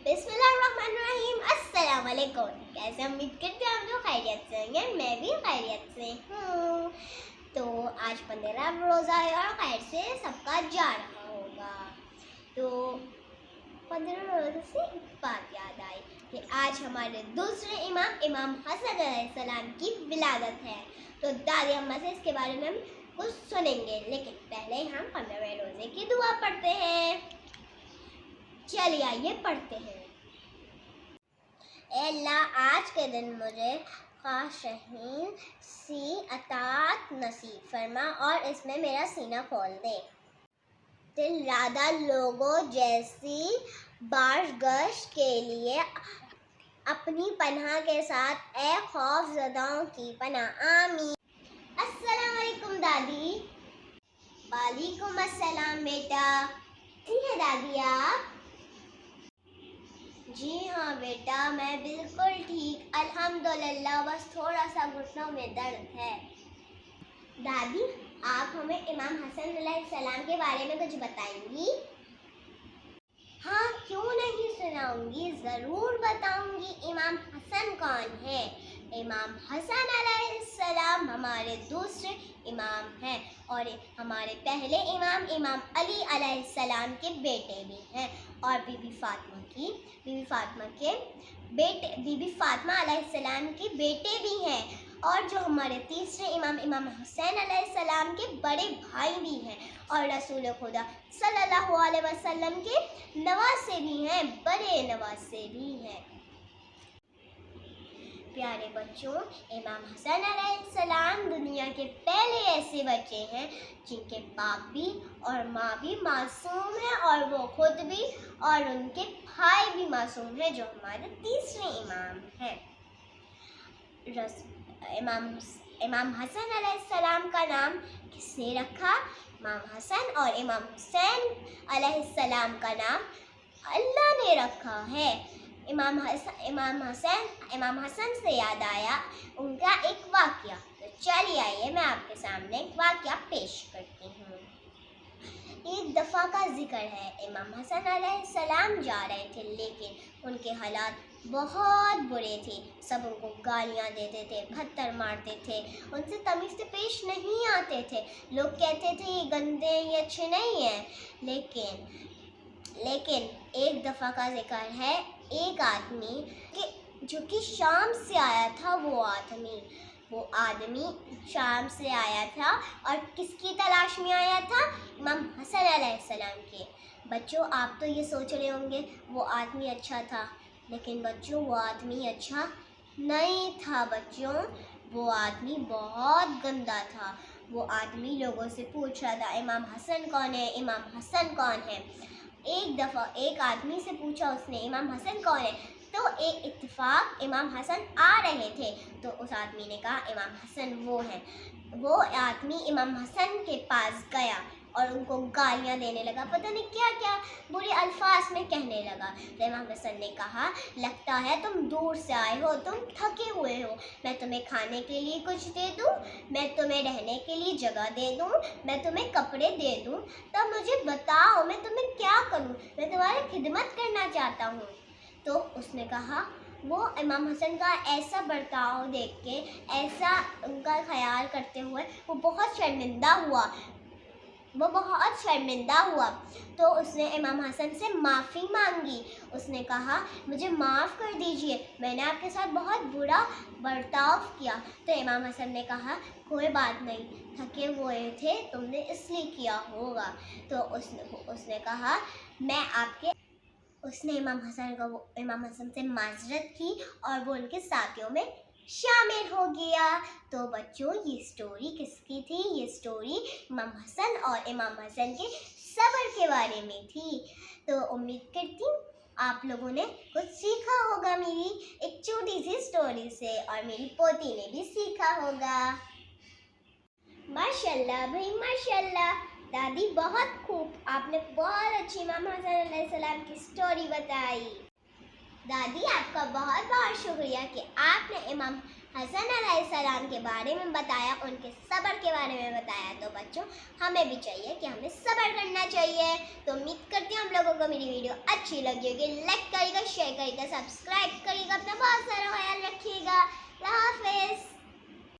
बिस्मिल्लाहिर्रहमानिर्रहीम। अस्सलाम वालेकुम। कैसे उम्मीद करते हैं आप लोग खैरियत से होंगे। मैं भी खैरियत से हूँ। तो आज 15 रोज़ा है और खैर से सबका जा रहा होगा। तो 15 रोज़े से एक बात याद आई कि आज हमारे दूसरे इमाम हसन अलैहिस्सलाम की विलादत है। तो दादी अम्मा से इसके बारे में हम कुछ सुनेंगे, लेकिन पहले हम 15वें रोज़े की दुआ पढ़ते हैं। चलिए आइए पढ़ते हैं। ए अल्लाह, आज के दिन मुझे ख्वाहिशीन सी अतात नसीब फरमा और इसमें मेरा सीना खोल दे। दिल राधा लोगों जैसी बारगाह के लिए अपनी पनाह के साथ ए खौफ ज़दाओं की पनाह। आमीन। अस्सलाम वालेकुम दादी। वालेकुम अस्सलाम बेटा। ठीक है दादी आप? जी हाँ बेटा, मैं बिल्कुल ठीक, अल्हम्दुलिल्लाह। बस थोड़ा सा घुटनों में दर्द है। दादी, आप हमें इमाम हसन अलैहिस्सलाम के बारे में कुछ बताएंगी? हाँ, क्यों नहीं सुनाऊंगी, ज़रूर बताऊंगी। इमाम हसन कौन है? इमाम हसन अलैहिस्सलाम हमारे दूसरे इमाम हैं और हमारे पहले इमाम अली अलैहिस्सलाम के बेटे भी हैं और बीबी फातिमा अलैहिस्सलाम के बेटे भी हैं और जो हमारे तीसरे इमाम हुसैन अलैहिस्सलाम के बड़े भाई भी हैं और रसूल खुदा सल्लल्लाहु अलैहि वसल्लम के नवासे भी हैं, बड़े नवासे भी हैं। प्यारे बच्चों, इमाम हसन अलैहिस्सलाम दुनिया के पहले ऐसे बच्चे हैं जिनके बाप भी और माँ भी मासूम हैं और वो खुद भी और उनके भाई भी मासूम हैं, जो हमारे तीसरे इमाम हैं। इमाम हसन अलैहिस्सलाम का नाम किसने रखा? इमाम हसन और इमाम हुसैन अलैहिस्सलाम का नाम अल्लाह ने रखा है। इमाम हसन से याद आया उनका एक वाक़या। तो चलिए आइए मैं आपके सामने एक वाक़या पेश करती हूँ। एक दफ़ा का जिक्र है, इमाम हसन अलैहिस्सलाम जा रहे थे, लेकिन उनके हालात बहुत बुरे थे। सब उनको गालियाँ देते थे, भत्तर मारते थे, उनसे तमीज़ से पेश नहीं आते थे। लोग कहते थे ये गंदे, ये अच्छे नहीं हैं। लेकिन एक दफ़ा का जिक्र है, एक आदमी जो कि शाम से आया था, वो आदमी शाम से आया था और किसकी तलाश में आया था? इमाम हसन अलैहिस्सलाम के। बच्चों, आप तो ये सोच रहे होंगे वो आदमी अच्छा था, लेकिन बच्चों वो आदमी अच्छा नहीं था। बच्चों, वो आदमी बहुत गंदा था। वो आदमी लोगों से पूछ रहा था इमाम हसन कौन है, इमाम हसन कौन है। एक दफ़ा एक आदमी से पूछा उसने इमाम हसन कौन है, तो एक इत्तेफाक इमाम हसन आ रहे थे, तो उस आदमी ने कहा इमाम हसन वो है। वो आदमी इमाम हसन के पास गया और उनको गालियाँ देने लगा, पता नहीं क्या क्या बुरे अल्फाज में कहने लगा। तो इमाम हसन ने कहा, लगता है तुम दूर से आए हो, तुम थके हुए हो, मैं तुम्हें खाने के लिए कुछ दे दूँ, मैं तुम्हें रहने के लिए जगह दे दूँ, मैं तुम्हें कपड़े दे दूँ, तब मुझे बताओ मैं तुम्हें क्या करूँ, मैं तुम्हारी खिदमत करना चाहता हूँ। तो उसने कहा, वो इमाम हसन का ऐसा बर्ताव देख के, ऐसा उनका ख्याल करते हुए वो बहुत शर्मिंदा हुआ। तो उसने इमाम हसन से माफ़ी मांगी। उसने कहा, मुझे माफ़ कर दीजिए, मैंने आपके साथ बहुत बुरा बर्ताव किया। तो इमाम हसन ने कहा, कोई बात नहीं, थके हुए थे, तुमने इसलिए किया होगा। तो उसने कहा, उसने इमाम हसन से माज़रत की और वो उनके साथियों में शामिल हो गया। तो बच्चों, ये स्टोरी किसकी थी? ये स्टोरी इमाम हसन और इमाम हसन के सब्र के बारे में थी। तो उम्मीद करती हूँ आप लोगों ने कुछ सीखा होगा मेरी एक छोटी सी स्टोरी से, और मेरी पोती ने भी सीखा होगा। माशाल्लाह भाई माशाल्लाह, दादी बहुत खूब, आपने बहुत अच्छी इमाम हसन अलैहिस्सलाम की स्टोरी बताई। दादी, आपका बहुत बहुत शुक्रिया कि आपने इमाम हसन अलैहिस्सलाम के बारे में बताया, उनके सब्र के बारे में बताया। तो बच्चों हमें भी चाहिए कि हमें सब्र करना चाहिए। तो उम्मीद करती हूँ हम लोगों को मेरी वीडियो अच्छी लगी होगी। लाइक करिएगा, शेयर करिएगा, सब्सक्राइब करिएगा अपना